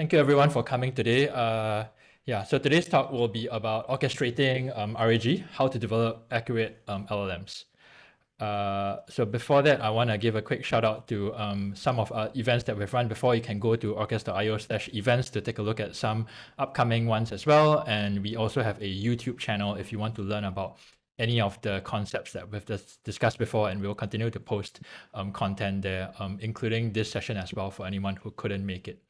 Thank you everyone for coming today. So today's talk will be about orchestrating RAG, how to develop accurate LLMs. So before that, I want to give a quick shout out to some of our events that we've run before. You can go to orkes.io/events to take a look at some upcoming ones as well. And we also have a YouTube channel if you want to learn about any of the concepts that we've discussed before, and we'll continue to post content there, including this session as well for anyone who couldn't make it.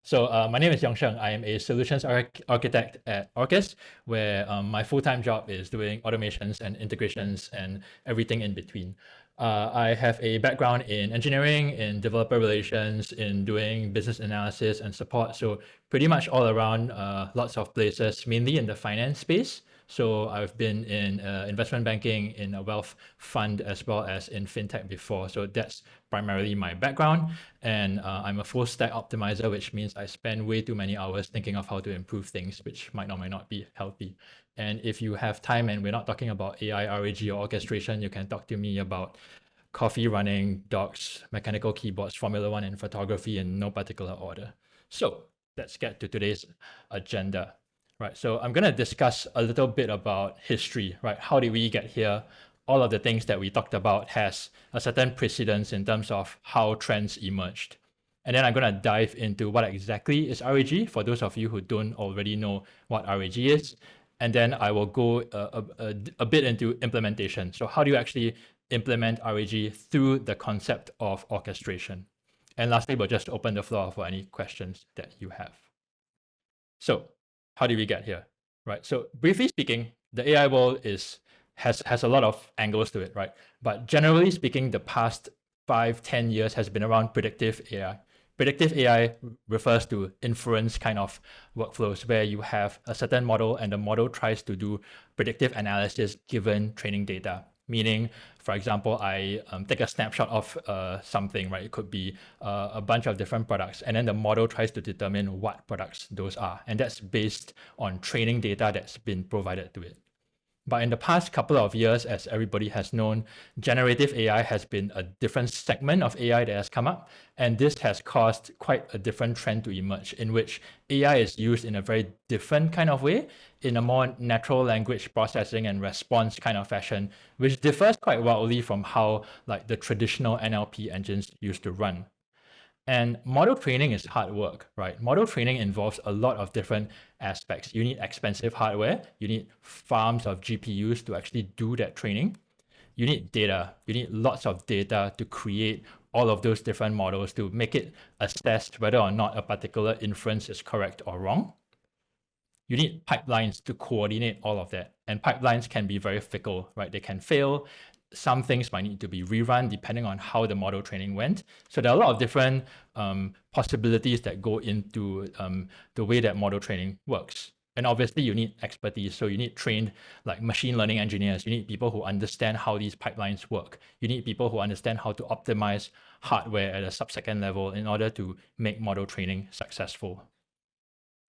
So my name is Yongsheng. I am a solutions architect at Orkes, where my full-time job is doing automations and integrations and everything in between. I have a background in engineering, in developer relations, in doing business analysis and support. So pretty much all around lots of places, mainly in the finance space. So I've been in investment banking, in a wealth fund, as well as in fintech before. So that's primarily my background. And I'm a full stack optimizer, which means I spend way too many hours thinking of how to improve things, which might not be healthy. And if you have time and we're not talking about AI, RAG, or orchestration, you can talk to me about coffee, running, dogs, mechanical keyboards, Formula One, and photography in no particular order. So let's get to today's agenda. Right, so I'm going to discuss a little bit about history, right? How did we get here? All of the things that we talked about has a certain precedence in terms of how trends emerged. And then I'm going to dive into what exactly is RAG for those of you who don't already know what RAG is. And then I will go a bit into implementation. So how do you actually implement RAG through the concept of orchestration? And lastly, we'll just open the floor for any questions that you have. So how did we get here, right? So briefly speaking, the AI world has a lot of angles to it, right? But generally speaking, the past 5-10 years has been around predictive AI. Predictive AI refers to inference kind of workflows where you have a certain model and the model tries to do predictive analysis given training data. Meaning, for example, I take a snapshot of something, right? It could be a bunch of different products, and then the model tries to determine what products those are. And that's based on training data that's been provided to it. But in the past couple of years, as everybody has known, generative AI has been a different segment of AI that has come up. And this has caused quite a different trend to emerge in which AI is used in a very different kind of way, in a more natural language processing and response kind of fashion, which differs quite wildly from how like the traditional NLP engines used to run. And model training is hard work, right? Model training involves a lot of different aspects. You need expensive hardware. You need farms of GPUs to actually do that training. You need data. You need lots of data to create all of those different models to make it assess whether or not a particular inference is correct or wrong. You need pipelines to coordinate all of that. And pipelines can be very fickle, right? They can fail. Some things might need to be rerun depending on how the model training went. So there are a lot of different possibilities that go into the way that model training works. And obviously you need expertise. So you need trained like machine learning engineers. You need people who understand how these pipelines work. You need people who understand how to optimize hardware at a sub-second level in order to make model training successful.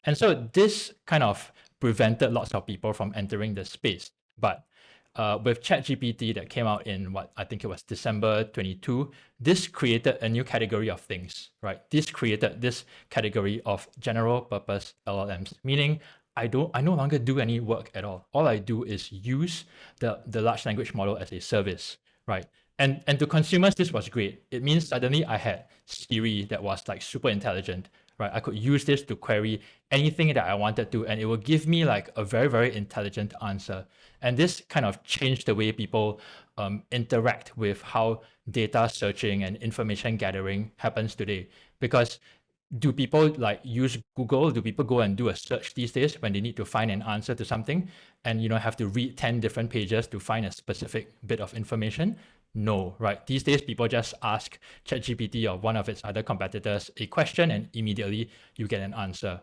And so this kind of prevented lots of people from entering the space. But with ChatGPT that came out in what I think it was December 22, this created a new category of things, right? This created this category of general purpose LLMs, meaning I no longer do any work at all. All I do is use the large language model as a service, right? And to consumers, this was great. It means suddenly I had Siri that was like super intelligent, right? I could use this to query anything that I wanted to, and it will give me like a very, very intelligent answer. And this kind of changed the way people interact with how data searching and information gathering happens today. Because do people like use Google? Do people go and do a search these days when they need to find an answer to something and have to read 10 different pages to find a specific bit of information? No, right? These days, people just ask ChatGPT or one of its other competitors a question and immediately you get an answer.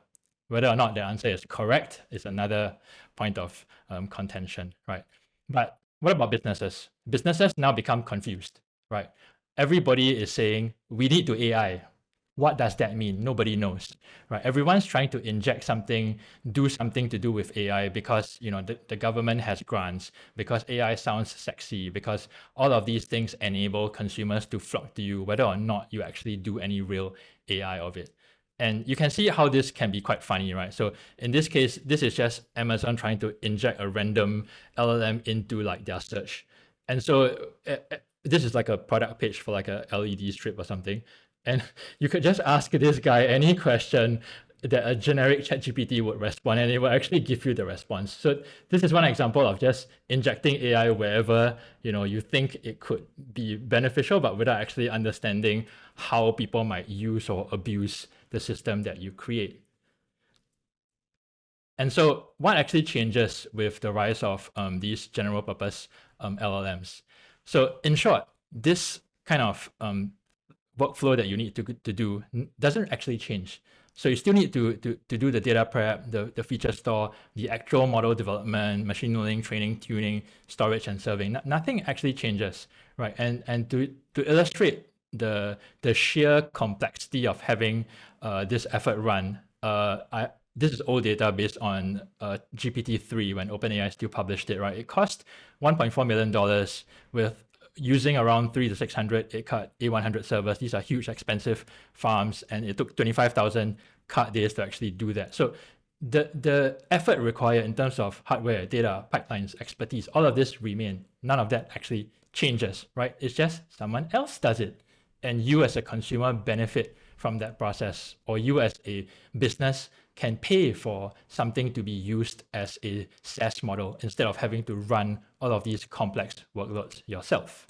Whether or not the answer is correct is another point of contention, right? But what about businesses? Businesses now become confused, right? Everybody is saying, we need to AI. What does that mean? Nobody knows, right? Everyone's trying to inject something, do something to do with AI because, the government has grants, because AI sounds sexy, because all of these things enable consumers to flock to you, whether or not you actually do any real AI of it. And you can see how this can be quite funny, right? So in this case, this is just Amazon trying to inject a random LLM into like their search. And so this is like a product page for like a LED strip or something. And you could just ask this guy any question that a generic ChatGPT would respond, and it will actually give you the response. So this is one example of just injecting AI wherever you think it could be beneficial, but without actually understanding how people might use or abuse the system that you create. And so what actually changes with the rise of these general purpose LLMs? So in short, this kind of workflow that you need to do doesn't actually change. So you still need to do the data prep, the feature store, the actual model development, machine learning, training, tuning, storage, and serving. Nothing actually changes, right? And to illustrate the sheer complexity of having this effort run, this is old data based on GPT-3 when OpenAI still published it, right? It cost $1.4 million with using around 300 to 600 A100 servers. These are huge, expensive farms, and it took 25,000 card days to actually do that. So the effort required in terms of hardware, data, pipelines, expertise, all of this remain. None of that actually changes, right? It's just someone else does it. And you as a consumer benefit from that process, or you as a business can pay for something to be used as a SaaS model instead of having to run all of these complex workloads yourself,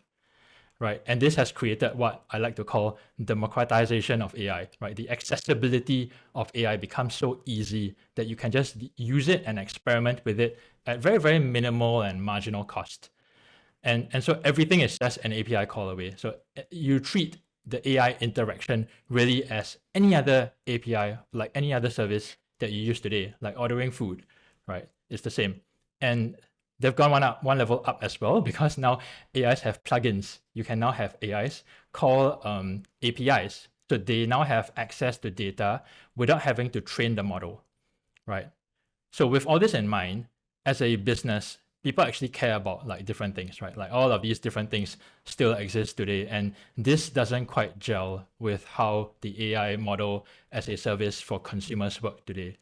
right? And this has created what I like to call democratization of AI, right? The accessibility of AI becomes so easy that you can just use it and experiment with it at very, very minimal and marginal cost. And so everything is just an API call away. So you treat the AI interaction really as any other API, like any other service that you use today, like ordering food, right? It's the same. And they've gone one level up as well, because now AIs have plugins. You can now have AIs call APIs. So they now have access to data without having to train the model, right? So with all this in mind, as a business, people actually care about like different things, right? Like all of these different things still exist today. And this doesn't quite gel with how the AI model as a service for consumers work today,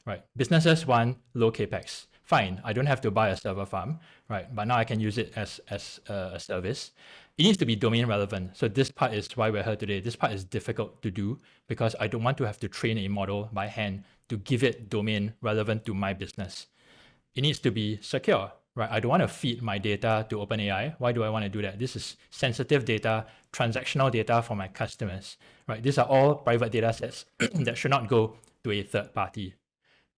right? Businesses want low capex. Fine, I don't have to buy a server farm, right? But now I can use it as a service. It needs to be domain relevant. So this part is why we're here today. This part is difficult to do because I don't want to have to train a model by hand to give it domain relevant to my business. It needs to be secure, right? I don't want to feed my data to OpenAI. Why do I want to do that? This is sensitive data, transactional data for my customers, right? These are all private data sets that should not go to a third party.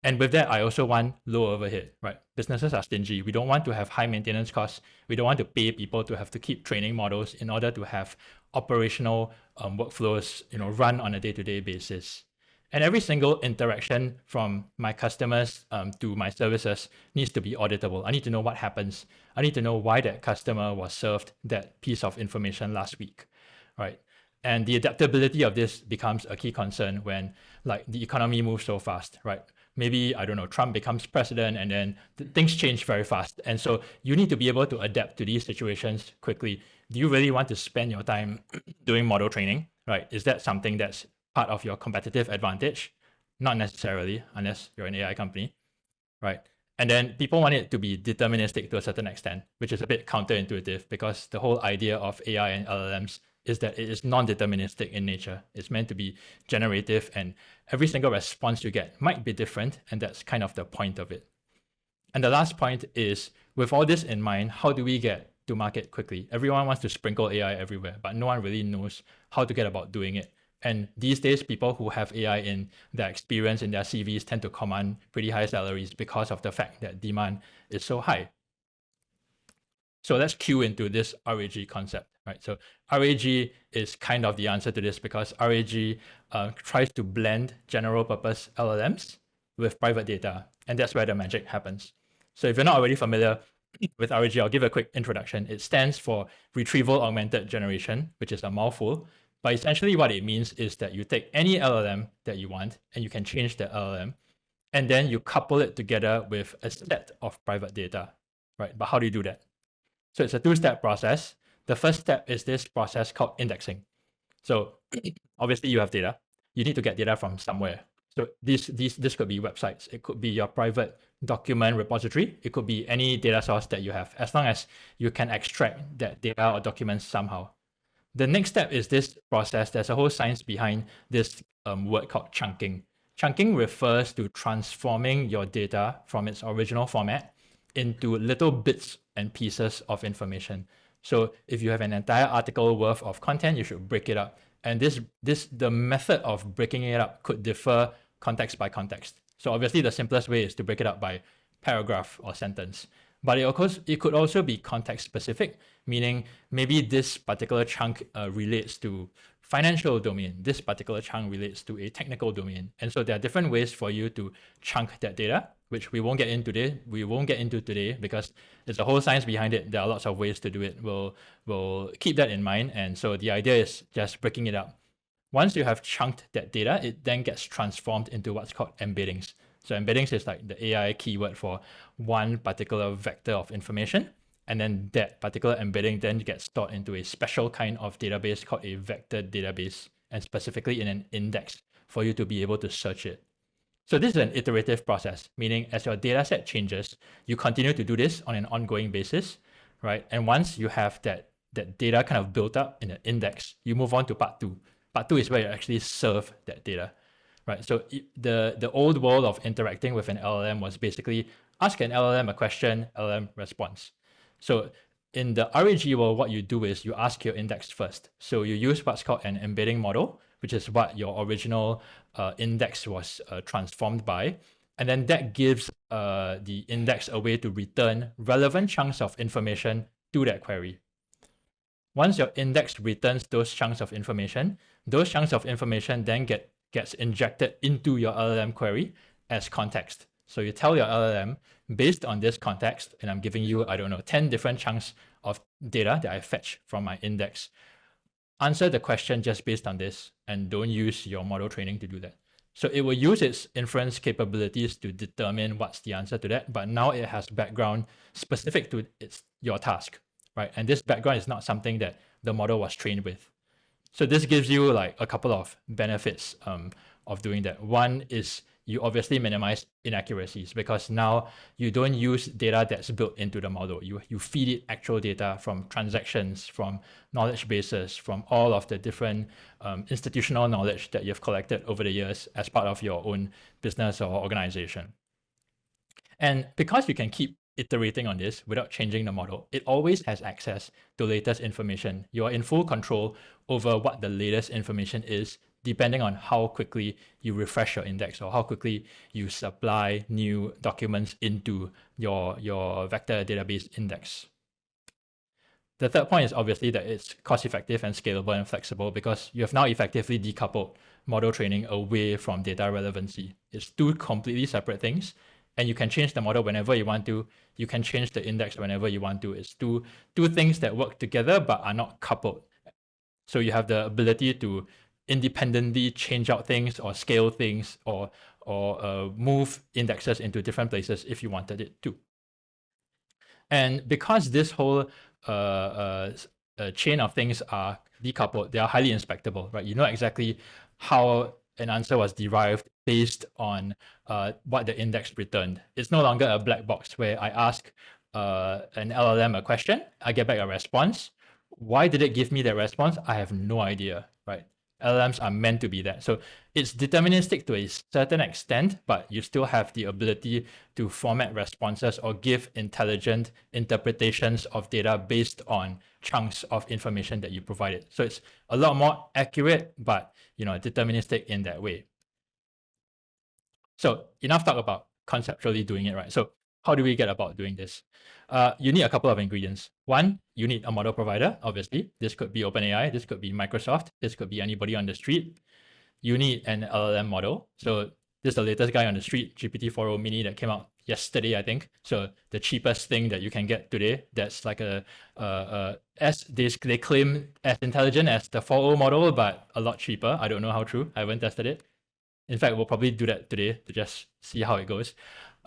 And with that, I also want low overhead, right? Businesses are stingy. We don't want to have high maintenance costs. We don't want to pay people to have to keep training models in order to have operational workflows, run on a day-to-day basis. And every single interaction from my customers to my services needs to be auditable. I need to know what happens. I need to know why that customer was served that piece of information last week, right? And the adaptability of this becomes a key concern when like the economy moves so fast, right? Maybe, I don't know, Trump becomes president and then things change very fast. And so you need to be able to adapt to these situations quickly. Do you really want to spend your time doing model training, right? Is that something that's part of your competitive advantage? Not necessarily, unless you're an AI company, right? And then people want it to be deterministic to a certain extent, which is a bit counterintuitive because the whole idea of AI and LLMs is that it is non-deterministic in nature. It's meant to be generative, and every single response you get might be different, and that's kind of the point of it. And the last point is, with all this in mind, how do we get to market quickly? Everyone wants to sprinkle AI everywhere, but no one really knows how to get about doing it. And these days, people who have AI in their experience in their CVs tend to command pretty high salaries because of the fact that demand is so high. So let's cue into this RAG concept, right? So RAG is kind of the answer to this because RAG tries to blend general purpose LLMs with private data, and that's where the magic happens. So if you're not already familiar with RAG, I'll give a quick introduction. It stands for Retrieval-Augmented Generation, which is a mouthful. But essentially what it means is that you take any LLM that you want and you can change the LLM, and then you couple it together with a set of private data, right? But how do you do that? So it's a two-step process. The first step is this process called indexing. So obviously you have data. you need to get data from somewhere. So this could be websites. It could be your private document repository. It could be any data source that you have, as long as you can extract that data or documents somehow. The next step is this process. There's a whole science behind this word called chunking. Chunking refers to transforming your data from its original format into little bits and pieces of information. So if you have an entire article worth of content, you should break it up. And the method of breaking it up could differ context by context. So obviously the simplest way is to break it up by paragraph or sentence. But it could also be context specific, meaning maybe this particular chunk relates to financial domain. This particular chunk relates to a technical domain. And so there are different ways for you to chunk that data, which we won't get into today because there's a whole science behind it. There are lots of ways to do it. We'll keep that in mind. And so the idea is just breaking it up. Once you have chunked that data, it then gets transformed into what's called embeddings. So embeddings is like the AI keyword for one particular vector of information. And then that particular embedding then gets stored into a special kind of database called a vector database, and specifically in an index for you to be able to search it. So this is an iterative process, meaning as your data set changes, you continue to do this on an ongoing basis, right? And once you have that data kind of built up in an index, you move on to part two. Part two is where you actually serve that data. Right, so the old world of interacting with an LLM was basically ask an LLM a question, LLM response. So in the RAG world, what you do is you ask your index first. So you use what's called an embedding model, which is what your original index was transformed by. And then that gives the index a way to return relevant chunks of information to that query. Once your index returns those chunks of information then gets injected into your LLM query as context. So you tell your LLM, based on this context, and I'm giving you, 10 different chunks of data that I fetch from my index. Answer the question just based on this, and don't use your model training to do that. So it will use its inference capabilities to determine what's the answer to that, but now it has background specific to your task, right? And this background is not something that the model was trained with. So this gives you like a couple of benefits of doing that. One is you obviously minimize inaccuracies because now you don't use data that's built into the model. You feed it actual data from transactions, from knowledge bases, from all of the different institutional knowledge that you've collected over the years as part of your own business or organization. And because you can keep iterating on this without changing the model, it always has access to latest information. You're in full control over what the latest information is, depending on how quickly you refresh your index or how quickly you supply new documents into your vector database index. The third point is obviously that it's cost-effective and scalable and flexible because you have now effectively decoupled model training away from data relevancy. It's two completely separate things, and you can change the model whenever you want to. You can change the index whenever you want to. It's two things that work together but are not coupled. So you have the ability to independently change out things or scale things or move indexes into different places if you wanted it to. And because this whole chain of things are decoupled, they are highly inspectable, right? You know exactly how an answer was derived based on what the index returned. It's no longer a black box where I ask an LLM a question, I get back a response. Why did it give me that response? I have no idea, right? LLMs are meant to be that. So it's deterministic to a certain extent, but you still have the ability to format responses or give intelligent interpretations of data based on chunks of information that you provided. So it's a lot more accurate, but deterministic in that way. So enough talk about conceptually doing it, right? So how do we get about doing this? You need a couple of ingredients. One, you need a model provider, obviously. This could be OpenAI, this could be Microsoft, this could be anybody on the street. You need an LLM model. So this is the latest guy on the street, GPT-4o mini that came out yesterday, I think. So the cheapest thing that you can get today, that's like they claim as intelligent as the 4o model, but a lot cheaper. I don't know how true. I haven't tested it. In fact, we'll probably do that today to just see how it goes.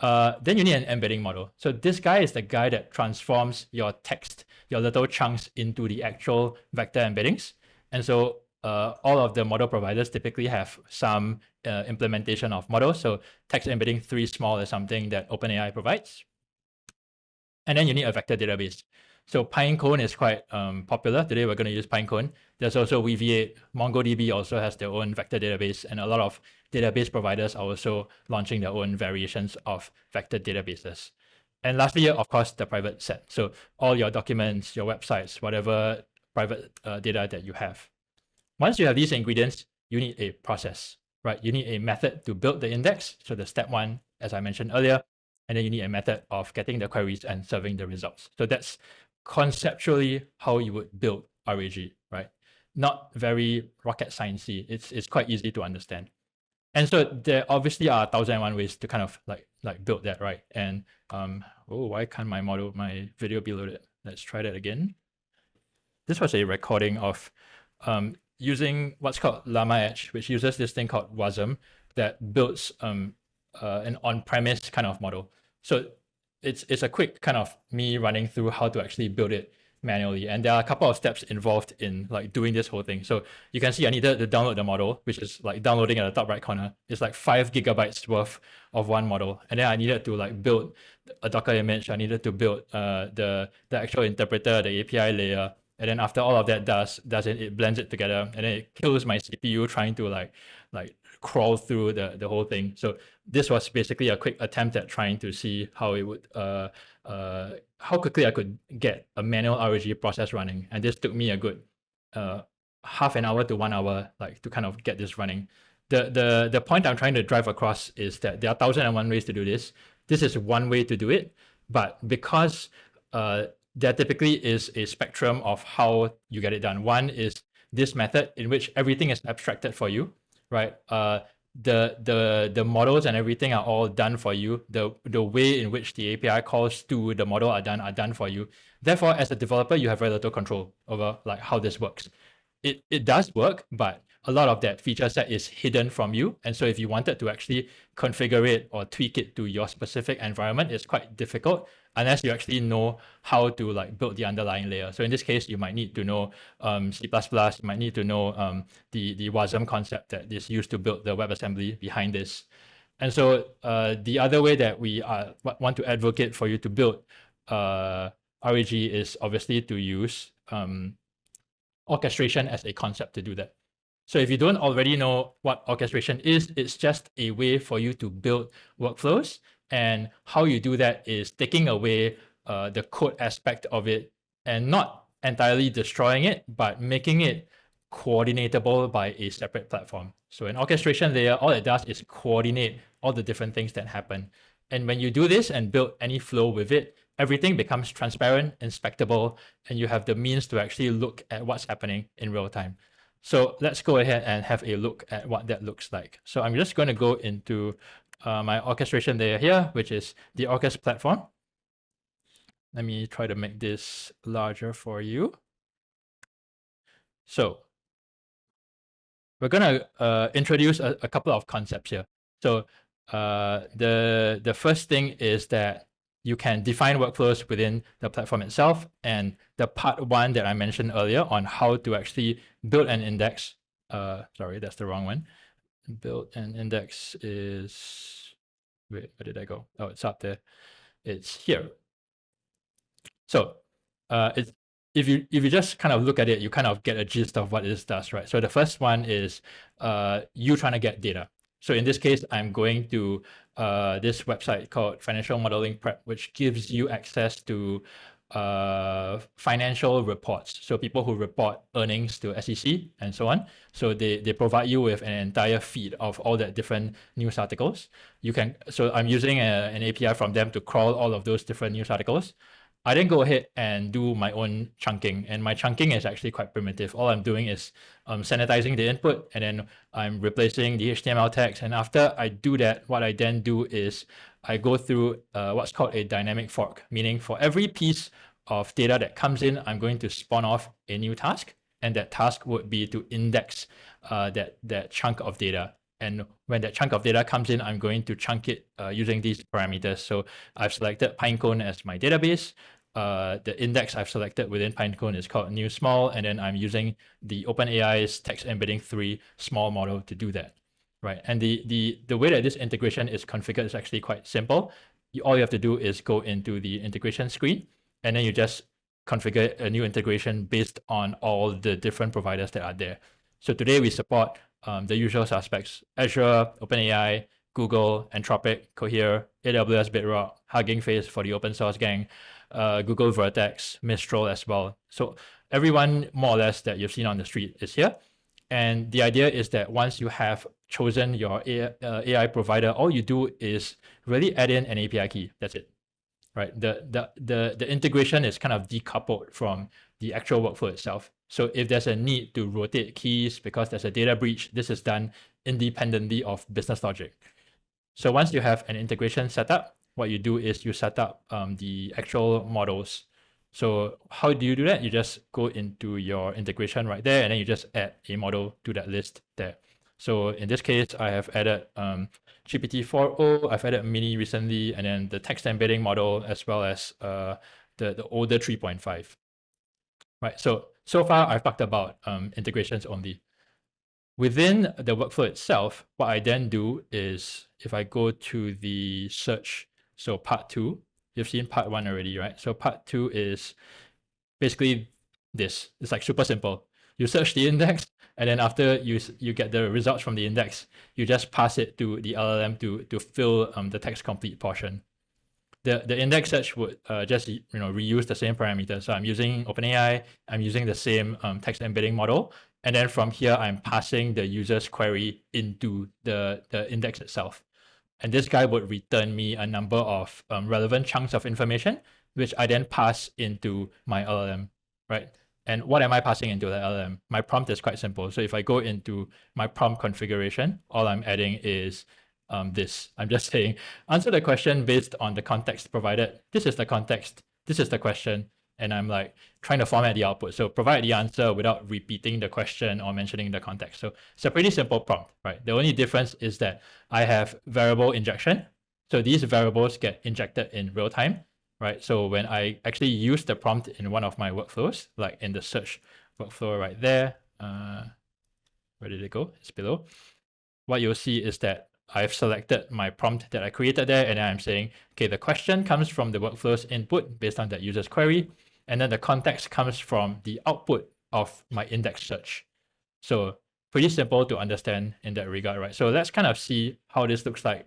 Then you need an embedding model. So this guy is the guy that transforms your text, your little chunks into the actual vector embeddings. And so all of the model providers typically have some implementation of models. So text embedding 3 small is something that OpenAI provides. And then you need a vector database. So Pinecone is quite popular. Today we're going to use Pinecone. There's also Weaviate. MongoDB also has their own vector database, and a lot of database providers are also launching their own variations of vector databases. And lastly, of course, the private set. So all your documents, your websites, whatever private data that you have. Once you have these ingredients, you need a process, right? You need a method to build the index. So the step 1, as I mentioned earlier, and then you need a method of getting the queries and serving the results. So that's conceptually how you would build RAG, right? Not very rocket sciencey. It's quite easy to understand. And so there obviously are 1,001 ways to kind of like build that, right? And why can't my video be loaded? Let's try that again. This was a recording of using what's called Llama Edge, which uses this thing called WASM that builds an on-premise kind of model. So it's a quick kind of me running through how to actually build it manually. And there are a couple of steps involved in like doing this whole thing. So you can see I needed to download the model, which is like downloading at the top right corner. It's like 5 gigabytes worth of one model. And then I needed to like build a Docker image. I needed to build the actual interpreter, the API layer. And then after all of that does it blends it together, and then it kills my CPU trying to like crawl through the whole thing. So this was basically a quick attempt at trying to see how it would how quickly I could get a manual RAG process running. And this took me a good half an hour to 1 hour like to kind of get this running. The point I'm trying to drive across is that there are 1,001 ways to do this. This is one way to do it, but because there typically is a spectrum of how you get it done. One is this method in which everything is abstracted for you, right? The models and everything are all done for you. The way in which the API calls to the model are done for you. Therefore, as a developer, you have very little control over like how this works. It does work, but a lot of that feature set is hidden from you. And so if you wanted to actually configure it or tweak it to your specific environment, it's quite difficult unless you actually know how to like build the underlying layer. So in this case, you might need to know C++, you might need to know the WASM concept that is used to build the WebAssembly behind this. And so the other way that we want to advocate for you to build RAG is obviously to use orchestration as a concept to do that. So if you don't already know what orchestration is, it's just a way for you to build workflows. And how you do that is taking away the code aspect of it and not entirely destroying it, but making it coordinatable by a separate platform. So an orchestration layer, all it does is coordinate all the different things that happen. And when you do this and build any flow with it, everything becomes transparent, inspectable, and you have the means to actually look at what's happening in real time. So let's go ahead and have a look at what that looks like. So I'm just going to go into my orchestration layer here, which is the Orkes platform. Let me try to make this larger for you. So we're going to introduce a couple of concepts here. So the first thing is that you can define workflows within the platform itself. And the part 1 that I mentioned earlier on how to actually build an index, sorry, that's the wrong one. Build an index is, wait, where did I go? Oh, it's up there. It's here. So it's, if you just kind of look at it, you kind of get a gist of what this does, right? So the first one is you trying to get data. So in this case, I'm going to this website called Financial Modeling Prep, which gives you access to financial reports. So people who report earnings to SEC and so on. So they provide you with an entire feed of all the different news articles. You can, so I'm using an API from them to crawl all of those different news articles. I then go ahead and do my own chunking, and my chunking is actually quite primitive. All I'm doing is sanitizing the input, and then I'm replacing the HTML text. And after I do that, what I then do is I go through what's called a dynamic fork, meaning for every piece of data that comes in, I'm going to spawn off a new task, and that task would be to index that chunk of data. And when that chunk of data comes in, I'm going to chunk it using these parameters. So I've selected Pinecone as my database. the index I've selected within Pinecone is called new small, and then I'm using the OpenAI's text embedding 3 small model to do that, right? And the way that this integration is configured is actually quite simple. All you have to do is go into the integration screen, and then you just configure a new integration based on all the different providers that are there. So today we support the usual suspects: Azure, OpenAI, Google, Anthropic, Cohere, AWS Bedrock, Hugging Face for the open source gang, Google Vertex, Mistral as well. So everyone more or less that you've seen on the street is here. And the idea is that once you have chosen your AI provider, all you do is really add in an API key. That's it, right? The integration is kind of decoupled from the actual workflow itself. So if there's a need to rotate keys because there's a data breach, this is done independently of business logic. So once you have an integration set up, what you do is you set up the actual models. So how do you do that? You just go into your integration right there, and then you just add a model to that list there. So in this case, I have added GPT-4o, I've added Mini recently, and then the text embedding model, as well as the older 3.5. Right, so far I've talked about integrations only. Within the workflow itself, what I then do is, if I go to the search, so part 2, you've seen part 1 already, right? So part 2 is basically this. It's like super simple. You search the index, and then after you get the results from the index, you just pass it to the LLM to fill the text complete portion. The index search would just reuse the same parameters. So I'm using OpenAI, I'm using the same text embedding model, and then from here I'm passing the user's query into the index itself. And this guy would return me a number of relevant chunks of information, which I then pass into my LLM, right? And what am I passing into the LLM? My prompt is quite simple. So if I go into my prompt configuration, all I'm adding is this. I'm just saying, answer the question based on the context provided. This is the context. This is the question. And I'm like trying to format the output. So provide the answer without repeating the question or mentioning the context. So it's a pretty simple prompt, right? The only difference is that I have variable injection. So these variables get injected in real time, right? So when I actually use the prompt in one of my workflows, like in the search workflow right there, where did it go? It's below. What you'll see is that I've selected my prompt that I created there, and then I'm saying, okay, the question comes from the workflow's input based on that user's query, and then the context comes from the output of my index search. So pretty simple to understand in that regard, right? So let's kind of see how this looks like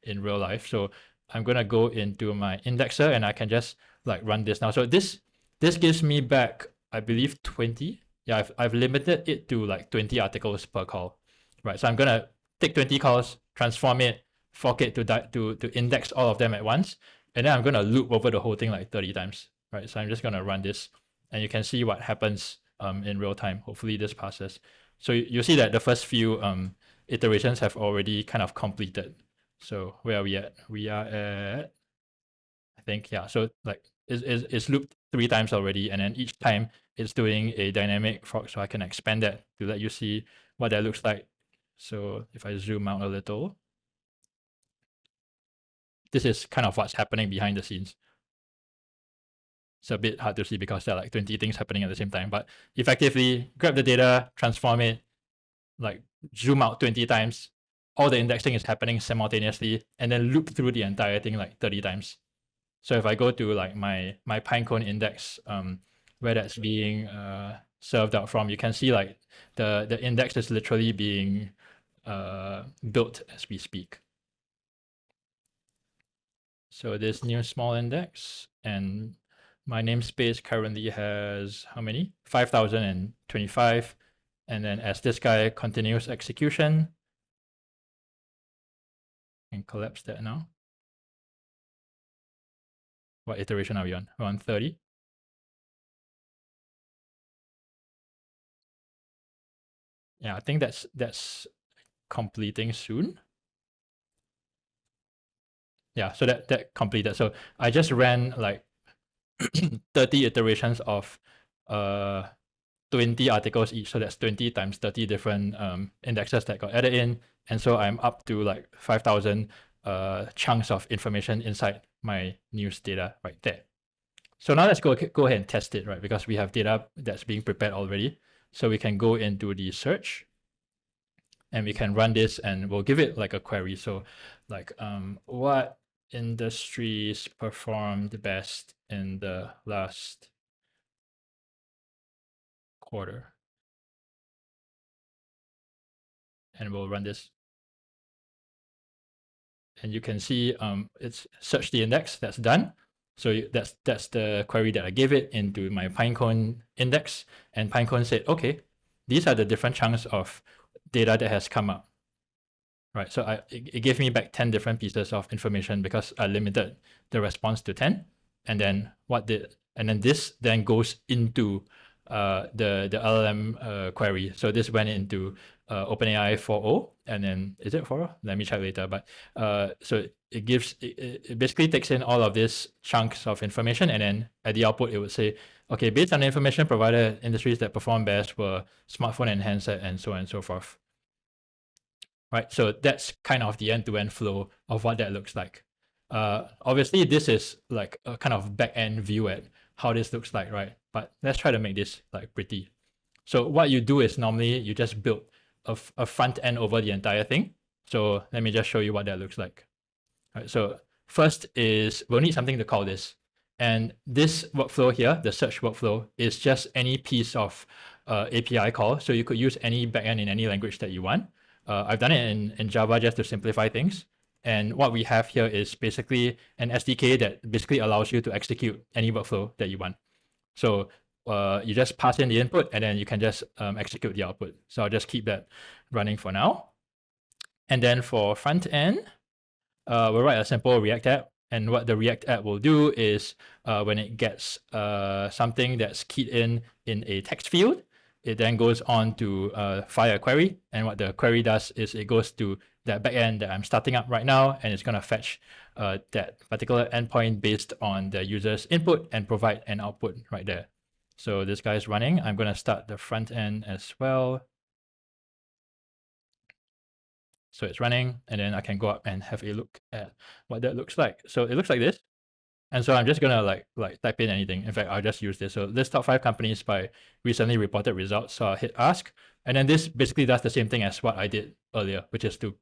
in real life. So I'm gonna go into my indexer, and I can just like run this now. So this gives me back, I believe, 20. Yeah, I've limited it to like 20 articles per call, right? So I'm gonna take 20 calls, transform it, fork it to index all of them at once, and then I'm gonna loop over the whole thing like 30 times, right? So I'm just gonna run this, and you can see what happens in real time. Hopefully this passes. So you see that the first few iterations have already kind of completed. So where are we at? We are at, I think, yeah. So like it's looped 3 times already, and then each time it's doing a dynamic fork. So I can expand that to let you see what that looks like. So if I zoom out a little, this is kind of what's happening behind the scenes. It's a bit hard to see because there are like 20 things happening at the same time, but effectively grab the data, transform it, like zoom out 20 times, all the indexing is happening simultaneously, and then loop through the entire thing like 30 times. So if I go to like my Pinecone index, where that's being served out from, you can see like the index is literally being built as we speak. So this new small index, and my namespace currently has how many? 5,025. And then as this guy continues execution, and collapse that now. What iteration are we on? We're on 30. Yeah, I think that's completing soon. Yeah, so that completed. So I just ran like 30 iterations of 20 articles each. So that's 20 times 30 different indexes that got added in. And so I'm up to like 5,000 chunks of information inside my news data right there. So now let's go ahead and test it, right? Because we have data that's being prepared already. So we can go into the search and we can run this and we'll give it like a query. So like what industries performed best in the last quarter? And we'll run this. And you can see it's search the index, that's done. So that's the query that I gave it into my Pinecone index. And Pinecone said, okay, these are the different chunks of data that has come up. Right, so it gave me back 10 different pieces of information because I limited the response to 10. And then this then goes into the LLM query. So this went into OpenAI 4.0, and then is it 4.0? Let me check later. But so it basically takes in all of these chunks of information, and then at the output it would say, okay, based on the information provided, industries that perform best were smartphone and handset, and so on and so forth. Right, so that's kind of the end-to-end flow of what that looks like. Obviously, this is like a kind of back-end view at how this looks like, right? But let's try to make this like pretty. So what you do is normally you just build a front end over the entire thing. So let me just show you what that looks like. All right, so first is we'll need something to call this. And this workflow here, the search workflow, is just any piece of API call. So you could use any backend in any language that you want. I've done it in Java just to simplify things. And what we have here is basically an SDK that basically allows you to execute any workflow that you want. So you just pass in the input and then you can just execute the output. So I'll just keep that running for now. And then for front end, we'll write a simple React app. And what the React app will do is when it gets something that's keyed in a text field, it then goes on to fire a query. And what the query does is it goes to that backend that I'm starting up right now, and it's going to fetch that particular endpoint based on the user's input and provide an output right there. So this guy is running. I'm going to start the front end as well. So it's running, and then I can go up and have a look at what that looks like. So it looks like this. And so I'm just gonna like type in anything. In fact, I'll just use this. So list top 5 companies by recently reported results. So I'll hit ask. And then this basically does the same thing as what I did earlier, which is to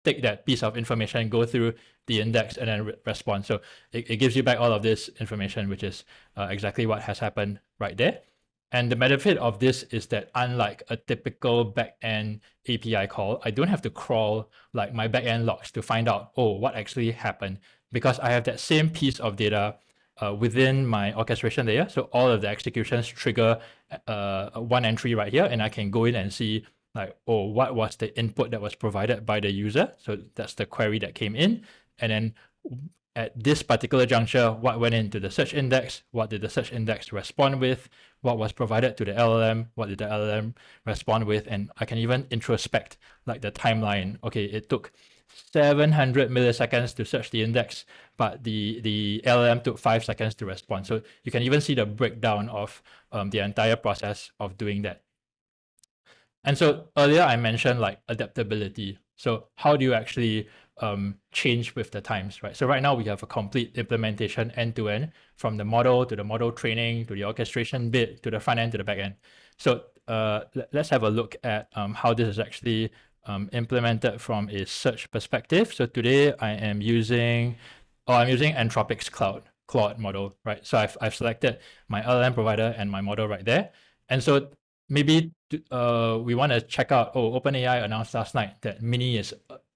take that piece of information, go through the index, and then respond. So it gives you back all of this information, which is exactly what has happened right there. And the benefit of this is that unlike a typical backend API call, I don't have to crawl like my backend logs to find out, oh, what actually happened, because I have that same piece of data within my orchestration layer. So all of the executions trigger one entry right here, and I can go in and see like, oh, what was the input that was provided by the user? So that's the query that came in. And then at this particular juncture, what went into the search index, what did the search index respond with, what was provided to the LLM, what did the LLM respond with, and I can even introspect like the timeline. Okay, it took 700 milliseconds to search the index, but the LLM took 5 seconds to respond. So you can even see the breakdown of the entire process of doing that. And so earlier I mentioned like adaptability. So how do you actually change with the times, right? So right now we have a complete implementation end-to-end from the model to the model training to the orchestration bit to the front end to the back end. So let's have a look at how this is actually implemented from a search perspective. So today I'm using Anthropic's Claude model, right? So I've selected my LLM provider and my model right there. And so maybe we want to check out, oh, OpenAI announced last night that Mini is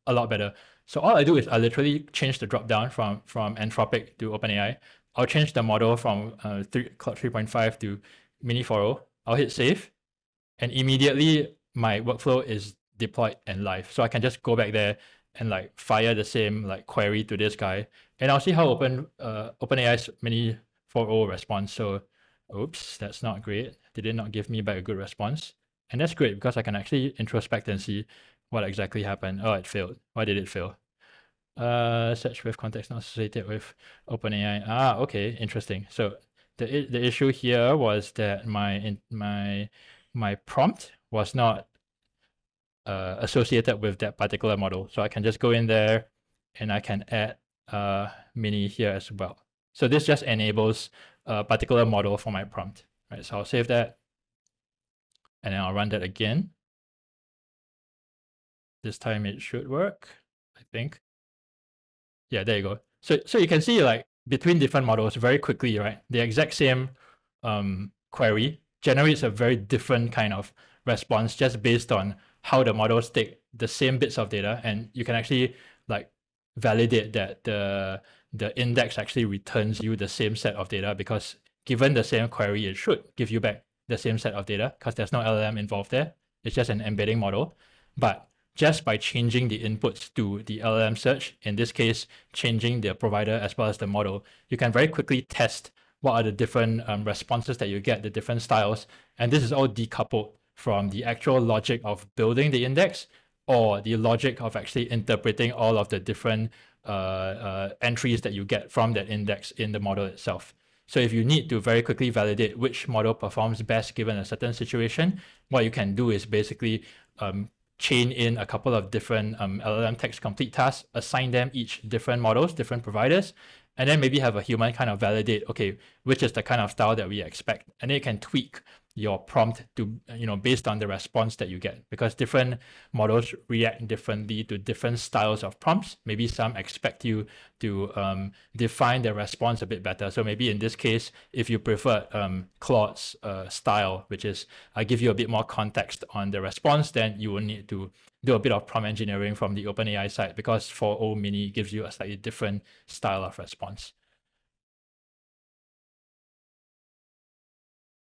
a lot better. So all I do is I literally change the dropdown from Anthropic to OpenAI. I'll change the model from Claude 3.5 to Mini 4.0. I'll hit save, and immediately my workflow is deployed and live. So I can just go back there and like fire the same like query to this guy, and I'll see how OpenAI's Mini 4.0 responds. So, oops, that's not great. They did not give me back a good response. And that's great because I can actually introspect and see what exactly happened. Oh, it failed. Why did it fail? Search with context not associated with OpenAI. Ah, okay, interesting. So the issue here was that my prompt was not associated with that particular model. So I can just go in there and I can add Mini here as well. So this just enables a particular model for my prompt, right? So I'll save that, and then I'll run that again. This time it should work, I think. Yeah, there you go. So you can see like between different models very quickly, right? The exact same query generates a very different kind of response just based on how the models take the same bits of data, and you can actually like validate that the index actually returns you the same set of data, because given the same query, it should give you back the same set of data because there's no LLM involved there. It's just an embedding model. But just by changing the inputs to the LLM search, in this case, changing the provider as well as the model, you can very quickly test what are the different responses that you get, the different styles. And this is all decoupled from the actual logic of building the index or the logic of actually interpreting all of the different entries that you get from that index in the model itself. So if you need to very quickly validate which model performs best given a certain situation, what you can do is basically chain in a couple of different LLM text complete tasks, assign them each different models, different providers, and then maybe have a human kind of validate, okay, which is the kind of style that we expect. And then you can tweak your prompt to, based on the response that you get, because different models react differently to different styles of prompts. Maybe some expect you to define the response a bit better. So maybe in this case, if you prefer Claude's style, which is I give you a bit more context on the response, then you will need to do a bit of prompt engineering from the OpenAI side, because 4.0 Mini gives you a slightly different style of response.